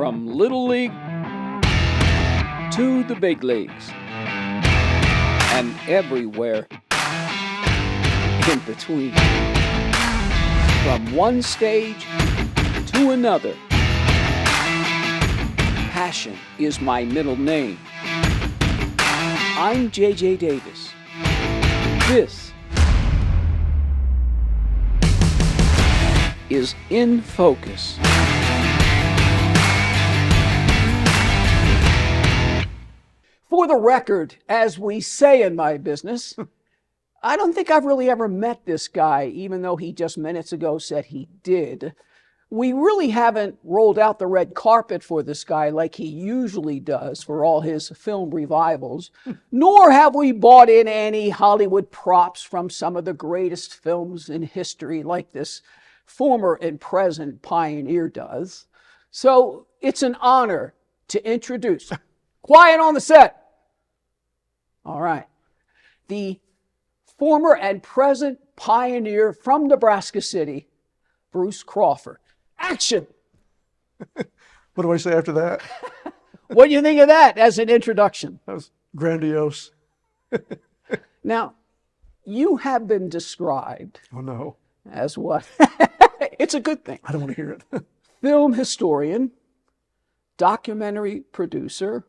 From Little League to the big leagues and everywhere in between. From one stage to another. Passion is my middle name. I'm J.J. Davis. This is In Focus. For the record, as we say in my business, I don't think I've really ever met this guy, even though he just minutes ago said he did. We really haven't rolled out the red carpet for this guy like he usually does for all his film revivals, nor have we bought in any Hollywood props from some of the greatest films in history like this former and present pioneer does. So it's an honor to introduce, quiet on the set. All right. The former and present pioneer from Nebraska City, Bruce Crawford. Action! What do I say after that? What do you think of that as an introduction? That was grandiose. Now, you have been described Oh, no. as what? It's a good thing. I don't want to hear it. Film historian, documentary producer,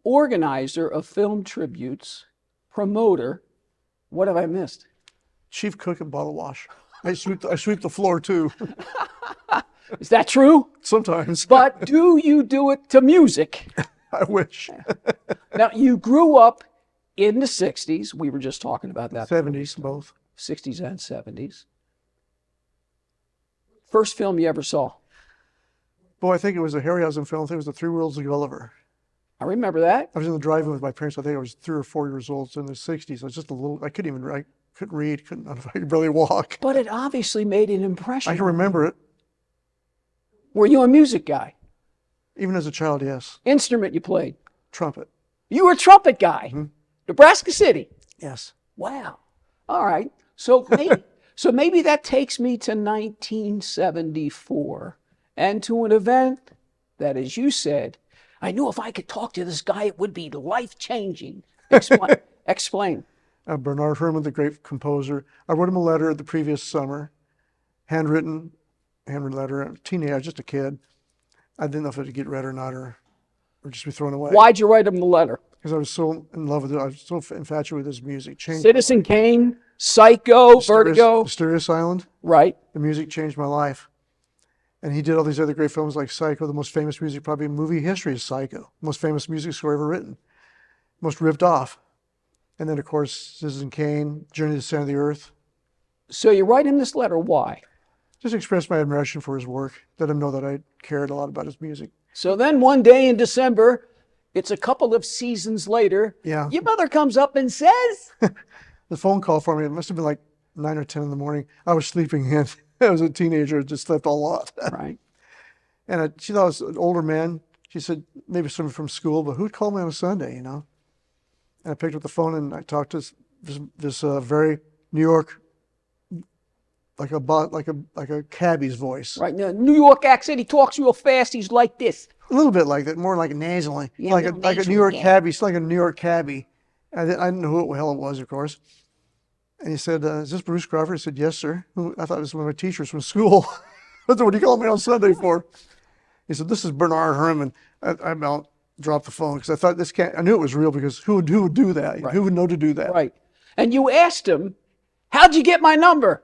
organizer of film tributes, promoter. What have I missed? Chief cook and bottle wash. I sweep the floor too. Is that true? Sometimes. But do you do it to music? I wish. Now, you grew up in the 60s. We were just talking about that. 70s, both. 60s and 70s. First film you ever saw? Boy, I think it was a Harryhausen film. I think it was The Three Worlds of Gulliver. I remember that. I was in the drive-in with my parents. I think I was 3 or 4 years old. So in the 60s. I was just a little, I couldn't even write, couldn't read, I could barely walk. But it obviously made an impression. I can remember it. Were you a music guy? Even as a child, yes. Instrument you played? Trumpet. You were a trumpet guy. Mm-hmm. Nebraska City. Yes. Wow. All right. So maybe that takes me to 1974 and to an event that, as you said, I knew if I could talk to this guy, it would be life-changing. Explain. Bernard Herrmann, the great composer. I wrote him a letter the previous summer, handwritten letter. A teenager, just a kid. I didn't know if it would get read or not, or just be thrown away. Why'd you write him the letter? Because I was so in love with it. I was so infatuated with his music. Citizen Kane, Psycho, Vertigo. Mysterious Island. Right. The music changed my life. And he did all these other great films like Psycho. The most famous music probably in movie history is Psycho. Most famous music score ever written. Most ripped off. And then, of course, Citizen Kane, Journey to the Center of the Earth. So you write him this letter. Why? Just express my admiration for his work. Let him know that I cared a lot about his music. So then one day in December, it's a couple of seasons later, Yeah. your mother comes up and says... The phone call for me, it must have been like 9 or 10 in the morning. I was sleeping in. I was a teenager, just slept a lot. Right. And she thought I was an older man. She said, maybe someone from school, but who'd call me on a Sunday, you know? And I picked up the phone and I talked to this very New York, like a cabbie's voice. Right. Now, New York accent, he talks real fast. He's like this. A little bit like that, more like nasally. Yeah, like a New York yeah. cabbie. It's like a New York cabbie. I didn't know who the hell it was, of course. And he said, is this Bruce Crawford? I said, yes, sir. I thought it was one of my teachers from school. I said, what do you call me on Sunday for? He said, this is Bernard Herrmann. I about dropped the phone because I thought I knew it was real because who would do that? Right. Who would know to do that? Right. And you asked him, how'd you get my number?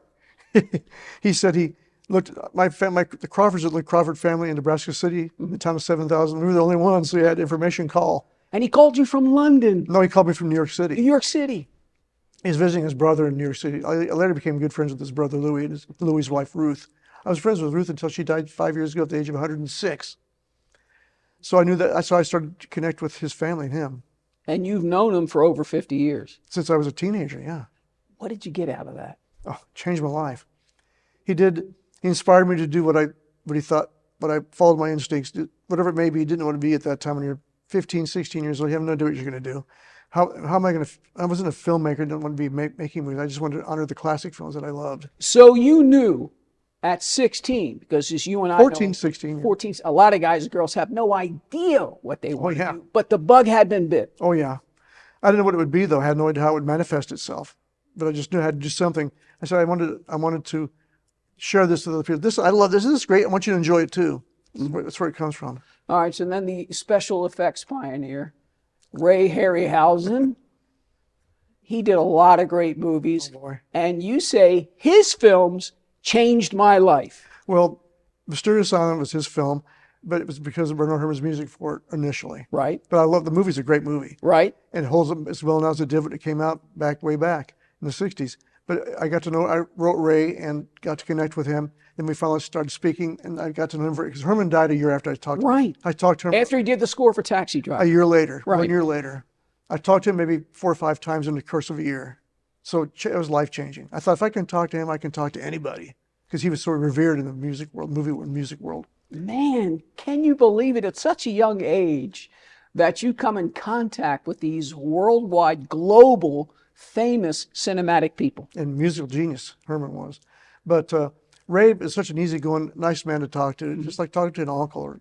He said he looked, the Crawfords, the Crawford family in Nebraska City, the town of 7,000, we were the only ones, so he had information call. And he called you from London. No, he called me from New York New City. York City. He was visiting his brother in New York City. I later became good friends with his brother Louis and Louis's wife Ruth. I was friends with Ruth until she died 5 years ago at the age of 106. So I knew that. That's how I started to connect with his family and him. And you've known him for over 50 years. Since I was a teenager, yeah. What did you get out of that? Oh, changed my life. He inspired me to do what I followed my instincts, whatever it may be. You didn't know what it be at that time when you're 15, 16 years old. You have no idea what you're going to do. How am I going to, I wasn't a filmmaker, didn't want to be making movies. I just wanted to honor the classic films that I loved. So you knew at 16, because as you and I 14, know, 16. 14, a lot of guys and girls have no idea what they want yeah. to do, but the bug had been bit. Oh, yeah. I didn't know what it would be, though. I had no idea how it would manifest itself. But I just knew I had to do something. I said I wanted to share this with other people. I love this. This is great. I want you to enjoy it, too. That's where it comes from. All right, so then the special effects pioneer, Ray Harryhausen. He did a lot of great movies. Oh, boy. And you say his films changed my life. Well, Mysterious Island was his film, but it was because of Bernard Herrmann's music for it initially. Right. But I love the movie's a great movie. Right. And it holds up as well now as it did when it came out way back in the 60s. But I wrote Ray and got to connect with him. Then we finally started speaking, and I got to know him because Herrmann died a year after I talked to him. Right. I talked to him After he did the score for Taxi Driver. a year later, Right. 1 year later. I talked to him maybe 4 or 5 times in the course of a year. So it was life-changing. I thought if I can talk to him, I can talk to anybody, because he was sort of revered in the music world. Man, can you believe it? At such a young age that you come in contact with these worldwide, global, famous cinematic people. And musical genius, Herrmann was. But Ray is such an easygoing, nice man to talk to, just like talking to an uncle, or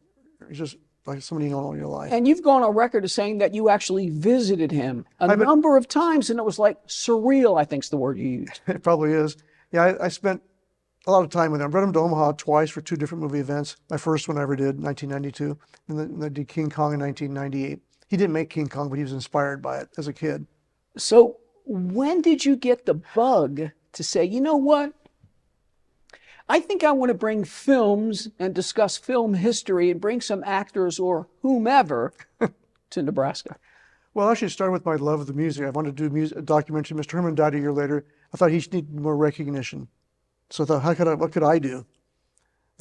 he's just like somebody you know all your life. And you've gone on record as saying that you actually visited him a number of times, and it was like surreal, I think is the word you used. It probably is. Yeah, I spent a lot of time with him. I brought him to Omaha twice for 2 different movie events. My first one I ever did, 1992, and then I did King Kong in 1998. He didn't make King Kong, but he was inspired by it as a kid. So when did you get the bug to say, you know what? I think I want to bring films and discuss film history and bring some actors or whomever to Nebraska. Well, actually, it started with my love of the music. I wanted to do a documentary. Mr. Herrmann died a year later. I thought he needed more recognition. So I thought, what could I do?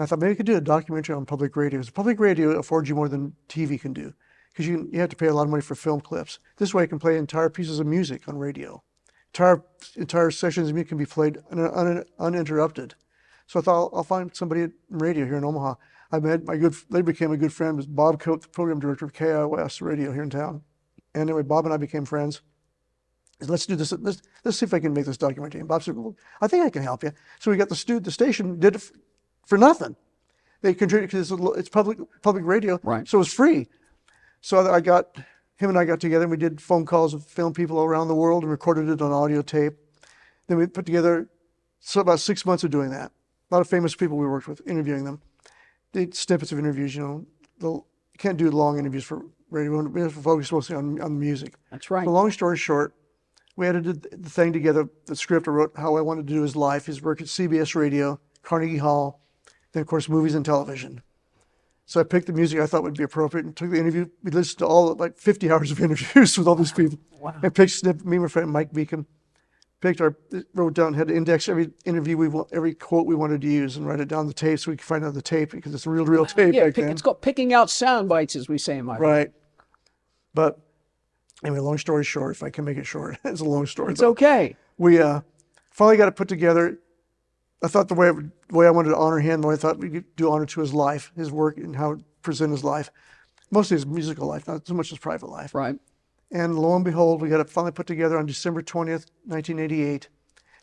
I thought maybe I could do a documentary on public radio. Because public radio affords you more than TV can do, because you have to pay a lot of money for film clips. This way I can play entire pieces of music on radio. Entire sessions of music can be played uninterrupted. So I thought I'll find somebody at radio here in Omaha. I met they became a good friend, was Bob Cope, the program director of KIOS radio here in town. And anyway, Bob and I became friends. Said, let's do this. Let's see if I can make this documentary. And Bob said, well, I think I can help you. So we got the station did it for nothing. They contributed because it's public radio, right. So it was free. So him and I got together and we did phone calls with film people all around the world and recorded it on audio tape. Then we put together about 6 months of doing that. A lot of famous people we worked with, interviewing them. Did snippets of interviews, you can't do long interviews for radio. We have to focus mostly on the music. That's right. So long story short, we edited the thing together, the script I wrote, how I wanted to do his life, his work at CBS Radio, Carnegie Hall, then of course movies and television. So I picked the music I thought would be appropriate and took the interview. We listened to all 50 hours of interviews with all these people. Wow. I picked snippet, me and my friend Mike Beacom, wrote down, had to index every interview every quote we wanted to use and write it down the tape so we could find out the tape, because it's a real tape back then. It's called picking out sound bites, as we say in my book. Right. But anyway, long story short, if I can make it short, it's a long story. It's okay. We finally got it put together. I thought the way I wanted to honor him, the way I thought we could do honor to his life, his work, and how to present his life, mostly his musical life, not so much his private life. Right. And lo and behold, we got it finally put together on December 20th, 1988.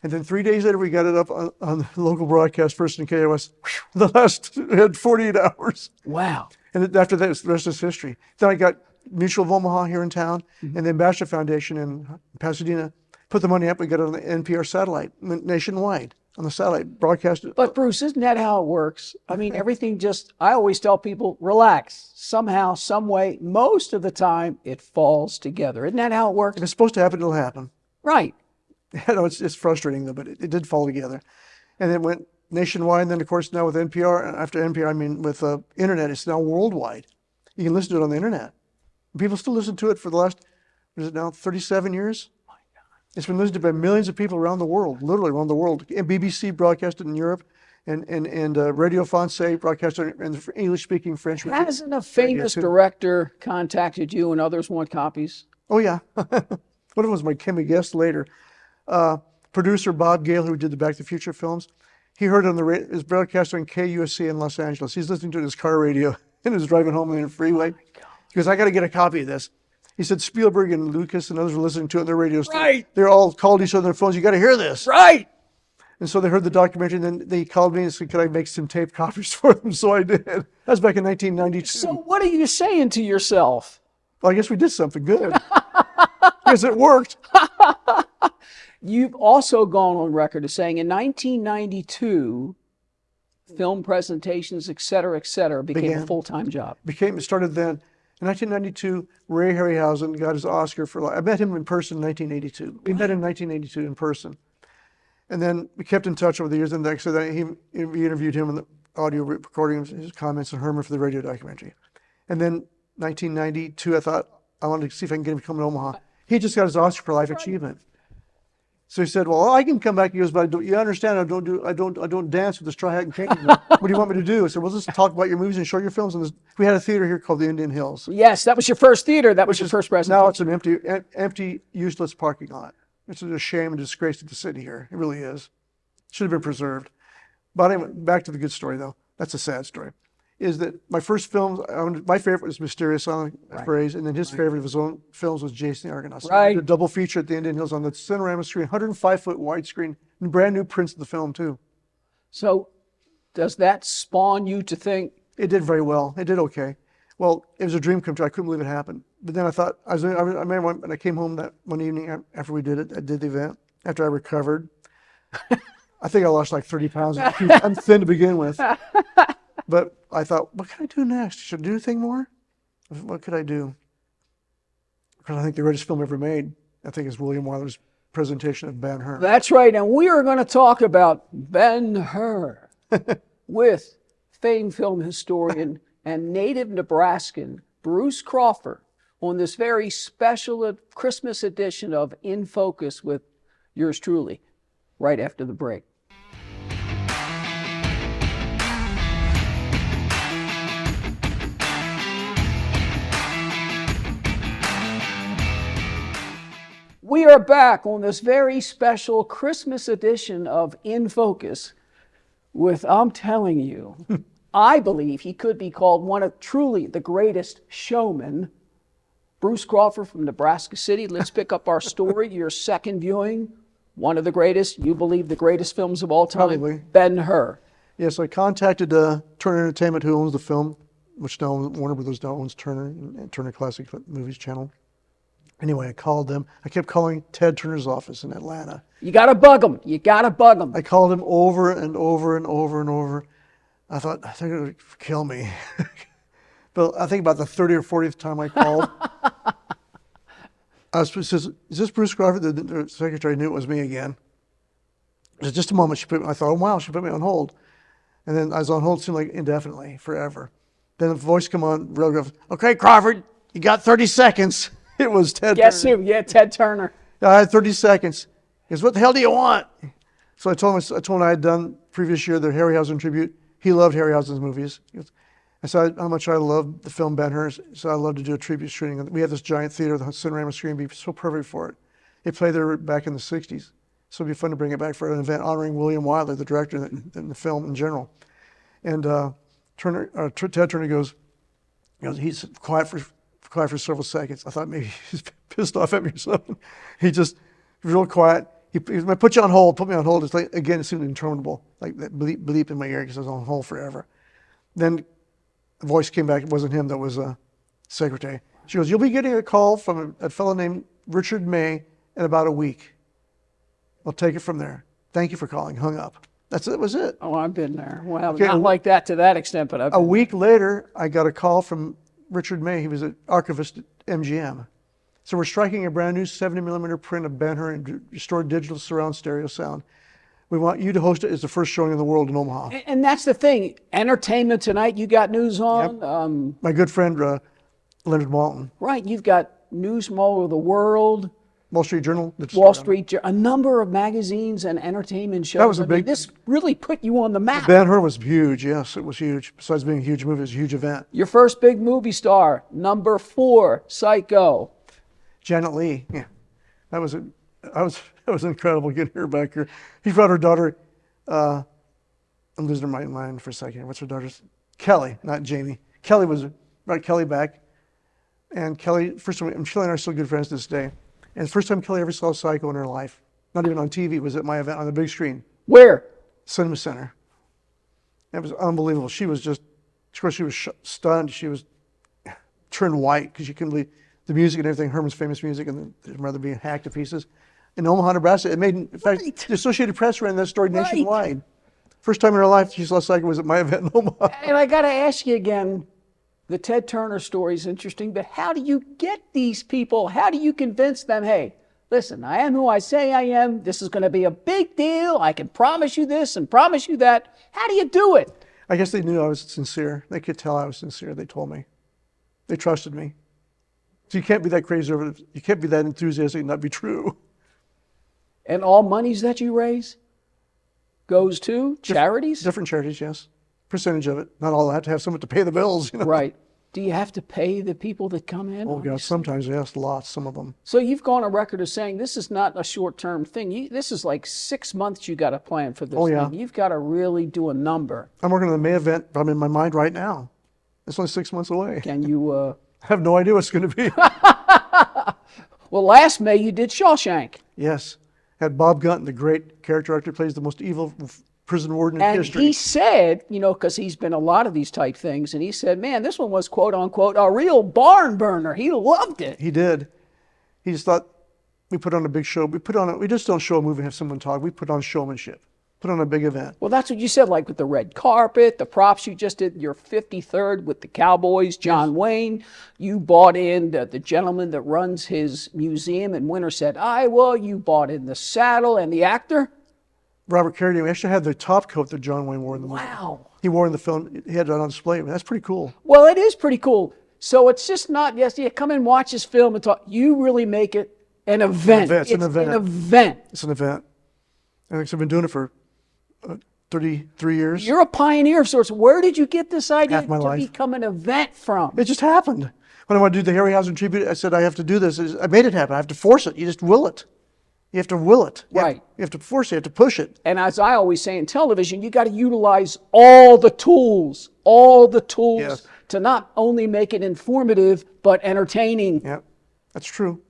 And then 3 days later, we got it up on the local broadcast, first in KOS. We had 48 hours. Wow. And after that, the rest is history. Then I got Mutual of Omaha here in town, and the Ambassador Foundation in Pasadena put the money up. We got it on the NPR satellite, nationwide, on the satellite, broadcast. But Bruce, isn't that how it works? I mean, everything I always tell people, relax. Somehow, some way, most of the time, it falls together. Isn't that how it works? If it's supposed to happen, it'll happen. Right. I know it's frustrating, though, but it did fall together. And it went nationwide, and then, of course, now with NPR, and after NPR, I mean, with internet, it's now worldwide. You can listen to it on the internet. People still listen to it for the last, what is it now, 37 years? My God. It's been listened to by millions of people around the world, literally around the world. And BBC broadcasted in Europe, and Radio France broadcasted in English-speaking French. Hasn't a famous director contacted you and others want copies? Oh, yeah. One of them was my Kimmy guest later. Producer Bob Gale, who did the Back to the Future films, he heard it on his broadcast on KUSC in Los Angeles. He's listening to it in his car radio and was driving home on the freeway. He goes, I got to get a copy of this. He said Spielberg and Lucas and others were listening to it on their radios. Right. They're all called each other on their phones. You got to hear this. Right. And so they heard the documentary, and then they called me and said, could I make some tape copies for them? So I did. That was back in 1992. So what are you saying to yourself? Well, I guess we did something good. Because it worked. You've also gone on record as saying in 1992, film presentations, et cetera, became a full-time job. It started then. In 1992, Ray Harryhausen got his Oscar for, I met him in person in 1982. We met in 1982 in person. And then we kept in touch over the years. And so we interviewed him in the audio recording of his comments on Herman for the radio documentary. And then 1992, I thought, I wanted to see if I can get him to come to Omaha. He just got his Oscar for Life Achievement. So he said, well, I can come back. He goes, but you understand, I don't dance with the straw hat and cane. What do you want me to do? I said, well, let's talk about your movies and show your films. And we had a theater here called the Indian Hills. Yes, that was your first theater. That was your first presentation. Now it's an empty, useless parking lot. It's a shame and disgrace to the city here. It really is. Should have been preserved. But anyway, back to the good story, though. That's a sad story. Is that my first films, my favorite was Mysterious on the Phrase, and then his favorite of his own films was Jason the Argonaut. So I did a double feature at the Indian Hills on the Cinerama screen, 105-foot widescreen, and brand new prints of the film, too. So does that spawn you to think? It did very well. It did okay. Well, it was a dream come true. I couldn't believe it happened. But then I thought, I remember when I came home that one evening after we did it, I did the event, after I recovered. I think I lost like 30 pounds. I'm thin to begin with. But I thought, what can I do next? Should I do anything more? What could I do? Because I think the greatest film ever made, I think, is William Wyler's presentation of Ben-Hur. That's right. And we are going to talk about Ben-Hur with famed film historian and native Nebraskan Bruce Crawford on this very special Christmas edition of In Focus with yours truly, right after the break. We are back on this very special Christmas edition of In Focus with, I'm telling you, I believe he could be called one of truly the greatest showmen, Bruce Crawford from Nebraska City. Let's pick up our story, your second viewing, one of the greatest, you believe the greatest films of all time, Probably. Ben-Hur. Yes, I contacted Turner Entertainment, who owns the film, which now Warner Brothers now owns Turner and Turner Classic Movies channel. Anyway, I called them. I kept calling Ted Turner's office in Atlanta. You got to bug him. You got to bug him. I called him over and over and over and over. I thought, I think it would kill me. But I think about the 30th or 40th time I called, says, is this Bruce Crawford? The secretary knew it was me again. Just a moment. I thought, oh, wow, she put me on hold. And then I was on hold, it seemed like indefinitely, forever. Then the voice come on, real gruff. Okay, Crawford, you got 30 seconds. It was Ted Turner. Guess who? Yeah, Ted Turner. I had 30 seconds. He goes, what the hell do you want? So I told him I had done previous year the Harryhausen tribute. He loved Harryhausen's movies. I said how much I loved the film Ben-Hur. So I loved to do a tribute screening. We had this giant theater, the Cinerama screen, would be so perfect for it. It played there back in the 60s. So it'd be fun to bring it back for an event honoring William Wyler, the director in the film in general. And Ted Turner goes, he's quiet for several seconds. I thought maybe he's pissed off at me or something. He was real quiet. He was, I put you on hold, put me on hold. It's like, again, it seemed interminable, like that bleep in my ear because I was on hold forever. Then the voice came back. It wasn't him, that was a secretary. She goes, you'll be getting a call from a fellow named Richard May in about a week. I'll take it from there. Thank you for calling. Hung up. That was it. Oh, I've been there. Well, okay, not like that to that extent, but a week later, I got a call from Richard May. He was an archivist at MGM. So we're striking a brand new 70mm print of Ben-Hur and restored digital surround stereo sound. We want you to host it as the first showing in the world in Omaha. And that's the thing. Entertainment Tonight, you got news on. Yep. My good friend, Leonard Maltin. Right. You've got news from all over the world. Wall Street Journal. Wall Street Journal. A number of magazines and entertainment shows. That was a big... this really put you on the map. Ben-Hur was huge. Yes, it was huge. Besides being a huge movie, it was a huge event. Your first big movie star, number 4, Psycho. Janet Leigh. Yeah. That was incredible getting her back here. He brought her daughter, I'm losing my mind for a second. What's her daughter's? Kelly, not Jamie. Brought Kelly back. And Kelly, first time, Kelly and I are still good friends to this day. And the first time Kelly ever saw Psycho in her life, not even on TV, was at my event on the big screen. Where? Cinema Center. It was unbelievable. She was just, of course, she was stunned. She was turned white because you couldn't believe the music and everything, Herman's famous music, and his mother being hacked to pieces. In Omaha, Nebraska, it made, in fact, the Associated Press ran that story nationwide. First time in her life she saw Psycho was at my event in Omaha. And I got to ask you again, the Ted Turner story is interesting, but how do you get these people? How do you convince them, hey, listen, I am who I say I am. This is going to be a big deal. I can promise you this and promise you that. How do you do it? I guess they knew I was sincere. They could tell I was sincere. They told me. They trusted me. So you can't be that crazy over it. You can't be that enthusiastic and not be true. And all monies that you raise goes to charities? Different charities, yes. Percentage of it. Not all. I have to have someone to pay the bills. You know? Right. Do you have to pay the people that come in? Oh, God, sometimes, yes, lots, some of them. So you've gone on record of saying this is not a short-term thing. This is like 6 months you got to plan for this thing. You've got to really do a number. I'm working on the May event, but I'm in my mind right now. It's only 6 months away. Can you... I have no idea what it's going to be. Well, last May you did Shawshank. Yes. Had Bob Gunton, the great character actor, plays the most evil prison warden in history. And he said, you know, because he's been a lot of these type things, and he said, man, this one was, quote unquote, a real barn burner. He loved it. He did. He just thought, we put on a big show. We just don't show a movie and have someone talk. We put on showmanship. Put on a big event. Well, that's what you said, like with the red carpet, the props you just did, your 53rd with the Cowboys, John Wayne. You bought in the gentleman that runs his museum in Winterset, Iowa. You bought in the saddle and the actor. Robert Carradine. We actually had the top coat that John Wayne wore in the movie. Wow. He wore in the film. He had it on display. That's pretty cool. Well, it is pretty cool. So it's just not, come and watch this film and talk. You really make it an event. It's an event. An event. It's an event. And I've been doing it for 33 years. You're a pioneer of sorts. Where did you get this idea to become an event from? It just happened. When I wanted to do the Harryhausen tribute, I said, I have to do this. I made it happen. I have to force it. You just will it. You have to will it. Right. You have to force it. You have to push it. And as I always say in television, you got to utilize all the tools to not only make it informative, but entertaining. Yeah, that's true.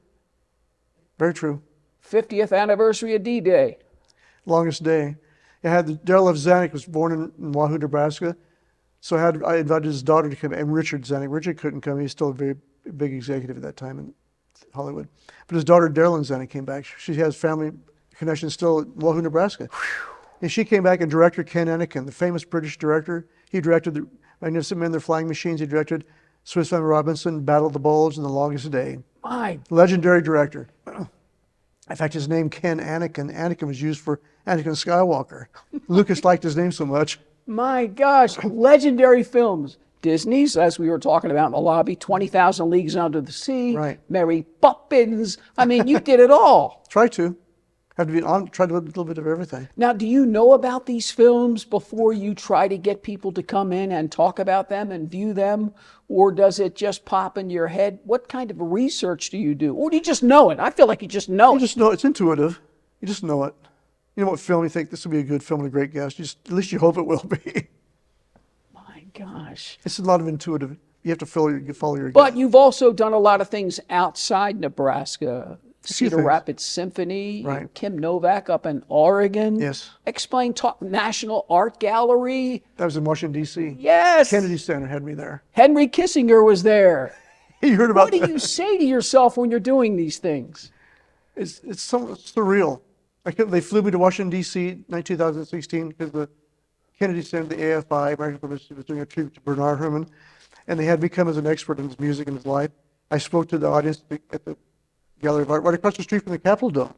Very true. 50th anniversary of D-Day. Longest day. Daryl F. Zanuck was born in Wahoo, Nebraska. So I invited his daughter to come, and Richard Zanuck. Richard couldn't come. He's still a very big executive at that time in Hollywood. But his daughter, Darylyn Zanuck, came back. She has family connections still in Wahoo, Nebraska. And she came back, and director Ken Anakin, the famous British director, he directed The Magnificent Men, Their Flying Machines. He directed Swiss Family Robinson, Battle of the Bulge, and The Longest Day. Legendary director. In fact, his name, Ken Anakin, Anakin was used for Anakin Skywalker. Lucas liked his name so much. My gosh, legendary films. Disney's, as we were talking about in the lobby, 20,000 Leagues Under the Sea, right. Mary Poppins. I mean, you did it all. Try to. Have to be on, try to do a little bit of everything. Now, do you know about these films before you try to get people to come in and talk about them and view them? Or does it just pop into your head? What kind of research do you do? Or do you just know it? I feel like you just know it. You just know it's intuitive. You just know it. You know what film you think this will be a good film and a great guest. At least you hope it will be. My gosh. It's a lot of intuitive. You have to follow your But you've also done a lot of things outside Nebraska. Cedar Rapids Symphony, right. Kim Novak up in Oregon. Yes. Explain, National Art Gallery. That was in Washington, D.C. Yes. Kennedy Center had me there. Henry Kissinger was there. You heard about that? What do you say to yourself when you're doing these things? It's surreal. They flew me to Washington, D.C. in 2016 because the Kennedy Center, the AFI, American Publicity, was doing a tribute to Bernard Herrmann, and they had me come as an expert in his music and his life. I spoke to the audience at the Gallery of Art right across the street from the Capitol Dome.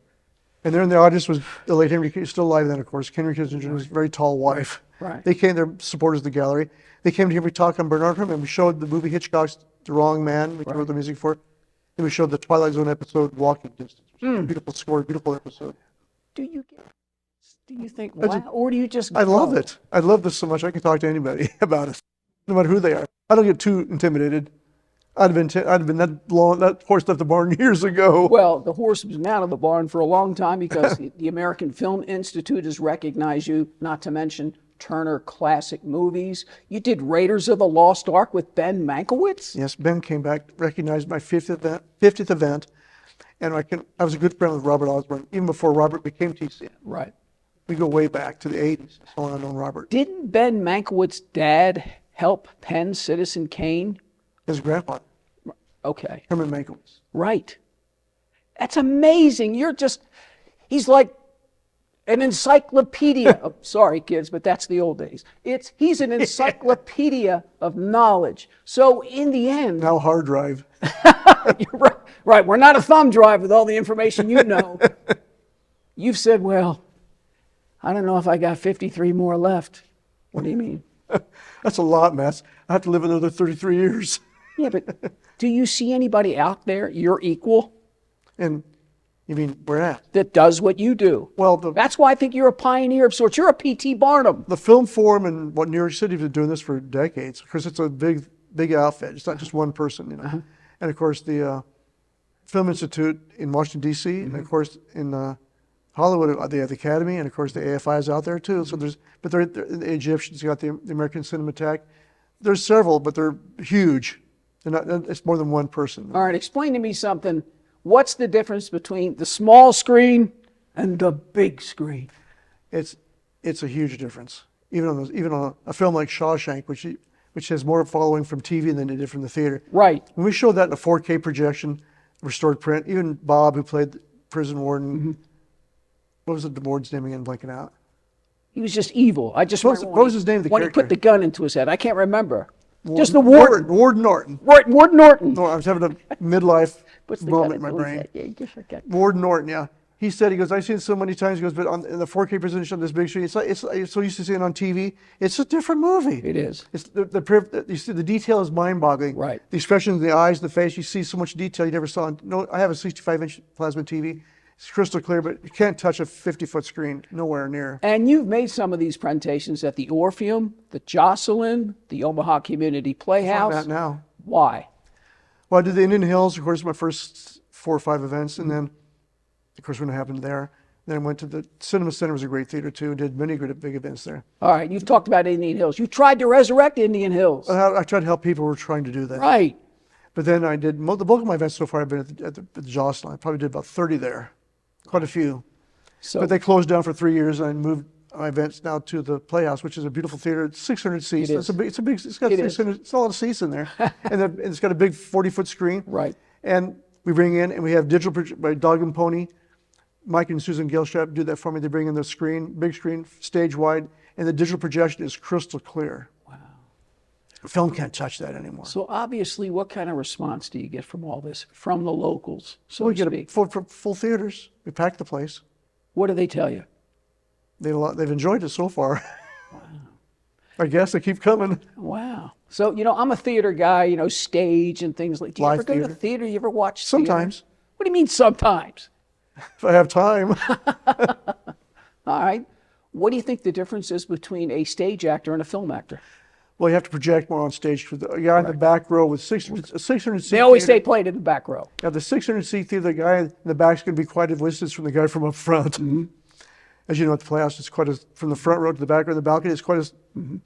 And there in the audience was the late Henry Kissinger, still alive then, of course, Henry Kissinger and his very tall wife. Right. They came, they're supporters of the gallery. They came to hear me talk on Bernard Herrmann. We showed the movie Hitchcock's The Wrong Man, which wrote the music for. And we showed the Twilight Zone episode, Walking Distance. Beautiful score, beautiful episode. Do you think, wow, or do you just go? I love it. I love this so much. I can talk to anybody about it, no matter who they are. I don't get too intimidated. I'd have been that horse left the barn years ago. Well, the horse has been out of the barn for a long time because the American Film Institute has recognized you, not to mention Turner Classic Movies. You did Raiders of the Lost Ark with Ben Mankiewicz? Yes, Ben came back, recognized my 50th event, and I was a good friend with Robert Osborne, even before Robert became TCN. Right. We go way back to the 80s. Someone unknown Robert. Didn't Ben Mankiewicz's dad help pen Citizen Kane? His grandfather, Okay, Herman Mankiewicz. right. That's amazing. He's like an encyclopedia. Oh, sorry, kids, but that's the old days. He's an encyclopedia of knowledge. So in the end, Now hard drive. you're right. Right, we're not a thumb drive with all the information you know. You've said, well, I don't know if I got 53 more left. What do you mean? That's a lot, Matt. I have to live another 33 years. Yeah, but do you see anybody out there, your equal, And you mean where at? that does what you do? Well, That's why I think you're a pioneer of sorts. You're a P.T. Barnum. the film forum in New York City has been doing this for decades because it's a big outfit. It's not just one person, you know. And of course, the Film Institute in Washington D.C. and of course in Hollywood they have the Academy, and of course the AFI is out there too. So they're the Egyptians got the American Cinematheque. There's several, but they're huge. They're not. It's more than one person. All right, explain to me something. What's the difference between the small screen and the big screen? It's a huge difference. Even on a film like Shawshank, which has more following from TV than it did from the theater. Right. When we showed that in a 4K projection, restored print, even Bob, who played the prison warden, what was the warden's name again? Blanking out. He was just evil. I just What was- remember what was his name, the when he character? put the gun into his head. I can't remember. Just the warden. Warden Norton. Right, Warden Norton. No, I was having a midlife Puts the gun moment in my into his brain. head. Yeah, you just forget. Warden Norton, yeah. He said, he goes, I've seen it so many times. He goes, but in the 4K presentation on this big screen, it's so used to seeing it on TV. It's a different movie. It is. It's you see, the detail is mind-boggling. Right. The expressions, the eyes, the face, you see so much detail you never saw. No, I have a 65-inch plasma TV. It's crystal clear, but you can't touch a 50-foot screen. Nowhere near. And you've made some of these presentations at the Orpheum, the Jocelyn, the Omaha Community Playhouse. That now. Why? Well, I did the Indian Hills, of course, my first 4 or 5 events, and then, of course, when it happened there, then I went to the Cinema Center, was a great theater too, and did many good big events there. All right, you've talked about Indian Hills. You tried to resurrect Indian Hills. I tried to help people who were trying to do that. Right. But then I did, the bulk of my events so far have been at the Jocelyn. I probably did about 30 there, quite a few. So But they closed down for 3 years, and I moved my events now to the Playhouse, which is a beautiful theater. It's 600 seats. It is. It's got It is. 600, it's a lot of seats in there. And it's got a big 40-foot screen. Right. And we bring in, and we have digital by Dog and Pony. Mike and Susan Gilstrap do that for me. They bring in the screen, big screen, stage wide, and the digital projection is crystal clear. Wow. Film can't touch that anymore. So obviously, what kind of response do you get from all this, from the locals, so we to get speak? full theaters. We pack the place. What do they tell you? They've enjoyed it so far. Wow. I guess they keep coming. Wow. So, I'm a theater guy, stage and things like. Do you Live ever go to theater. theater? You ever watch Sometimes. theater? What do you mean sometimes? If I have time. All right. What do you think the difference is between a stage actor and a film actor? Well, you have to project more on stage. For the guy in the back row with 600 seats. They always say played in the back row. Yeah, the 600 seat theater, the guy in the back is going to be quite a distance from the guy from up front. As you know, at the Playhouse, it's quite from the front row to the back row of the balcony, it's quite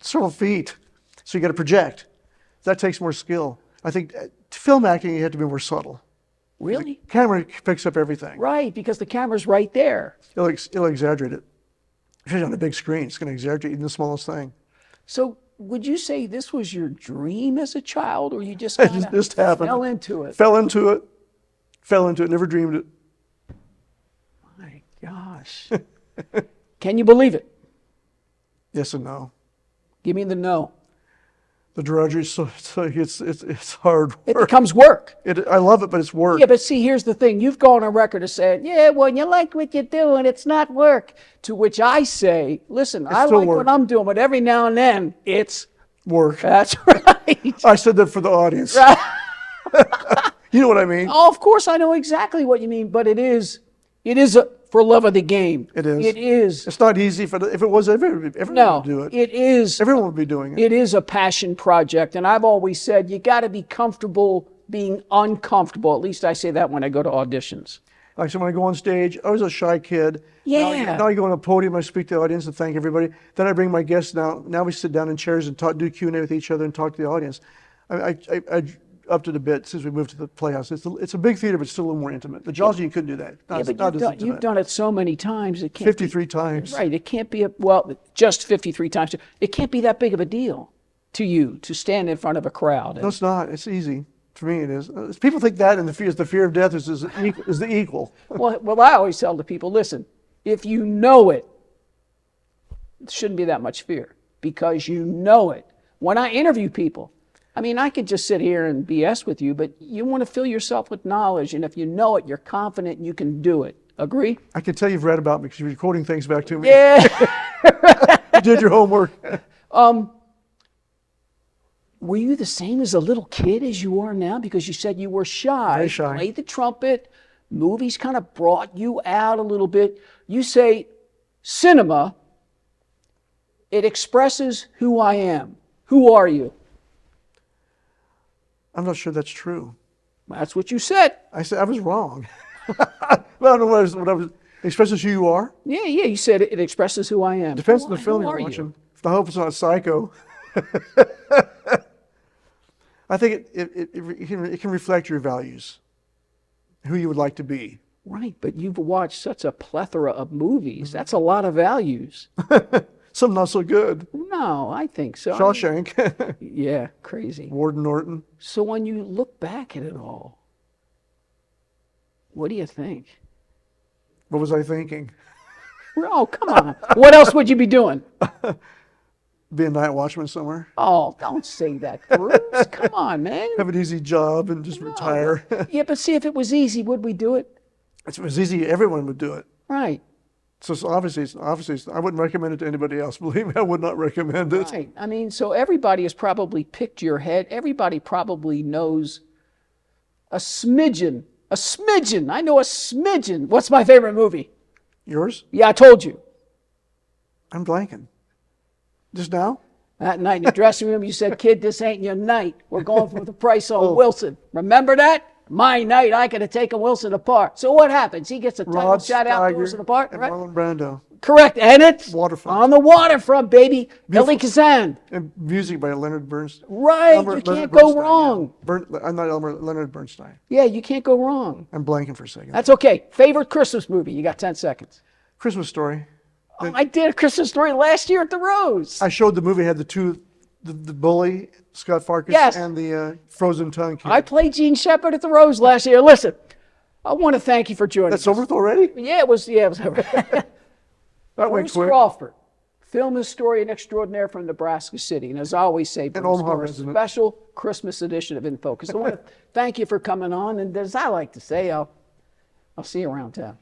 several feet. So you got to project. That takes more skill. I think film acting, you have to be more subtle. Really? The camera picks up everything. Right, because the camera's right there. It'll exaggerate it. Especially on a big screen, it's going to exaggerate even the smallest thing. So would you say this was your dream as a child, or you just It kind just of happened. fell into it? Fell into it, never dreamed it. My gosh. Can you believe it? Yes and no. Give me the no. The drudgery, so it's hard work. It becomes work. I love it, but it's work. Yeah, but see, here's the thing. You've gone on record as saying, yeah, when you like what you're doing, it's not work. To which I say, listen, I still like work. what I'm doing, but every now and then it's Work. That's right. I said that for the audience. You know what I mean? Oh, of course, I know exactly what you mean, but it is for love of the game. It is. It is. It's not easy. If it was, everyone No, would do it. it is. Everyone would be doing it. It is a passion project, and I've always said you got to be comfortable being uncomfortable. At least I say that when I go to auditions. Like, so when I go on stage, I was a shy kid. Yeah. Now I go on a podium, I speak to the audience and thank everybody. Then I bring my guests now. Now we sit down in chairs and do Q&A with each other and talk to the audience. I upped it a bit since we moved to the Playhouse. It's a big theater, but still a little more intimate. The Jaws, you couldn't do that. Yeah, but you've done it so many times. It can't 53 times. Right. It can't be just 53 times. It can't be that big of a deal to you to stand in front of a crowd. No, it's not. It's easy. For me, it is. People think that and the fear of death is the equal. Well, I always tell the people, listen, if you know it, it shouldn't be that much fear because you know it. When I interview people, I mean, I could just sit here and BS with you, but you want to fill yourself with knowledge, and if you know it, you're confident and you can do it. Agree? I can tell you've read about me because you're quoting things back to me. Yeah. You did your homework. Were you the same as a little kid as you are now? Because you said you were shy. Very shy. Played the trumpet. Movies kind of brought you out a little bit. You say, cinema, it expresses who I am. Who are you? I'm not sure that's true. That's what you said. I said I was wrong. I don't know what I was. Expresses who you are? Yeah, you said it expresses who I am. Depends on the film you're watching. I hope it's not Psycho. I think it can reflect your values, who you would like to be. Right, but you've watched such a plethora of movies. That's a lot of values. Some not so good. No, I think so. Shawshank. Yeah, crazy. Warden Norton. So when you look back at it all, what do you think? What was I thinking? Oh, come on. What else would you be doing? Be a night watchman somewhere. Oh, don't say that, Bruce. Come on, man. Have an easy job and just retire. Yeah, but see, if it was easy, would we do it? If it was easy, everyone would do it. Right. So obviously, I wouldn't recommend it to anybody else. Believe me, I would not recommend it. Right. I mean, so everybody has probably picked your head. Everybody probably knows a smidgen. A smidgen. I know a smidgen. What's my favorite movie? Yours? Yeah, I told you. I'm blanking. Just now? That night in the dressing room, you said, kid, this ain't your night. We're going for the price on Wilson. Remember that? My night, I could have taken Wilson apart. So what happens? He gets a title shot out to Wilson apart, and right? Marlon Brando. Correct. And it's Waterfront. on the waterfront, baby. Billy Kazan. And music by Leonard Bernstein. Right. You can't go wrong. Yeah. I'm not Leonard Bernstein. Yeah, you can't go wrong. I'm blanking for a second. That's okay. Favorite Christmas movie? You got 10 seconds. Christmas Story. Oh, I did a Christmas Story last year at the Rose. I showed the movie, had the bully, Scott Farkas, yes. and the frozen tongue kid. I played Gene Shepard at the Rose last year. Listen, I want to thank you for joining us. That's over already? Yeah, it was over. That went Bruce quick. Crawford, film historian extraordinaire from Nebraska City. And as I always say, Bruce, Omaha for a resident. special Christmas edition of InFocus. I want to thank you for coming on. And as I like to say, I'll see you around town.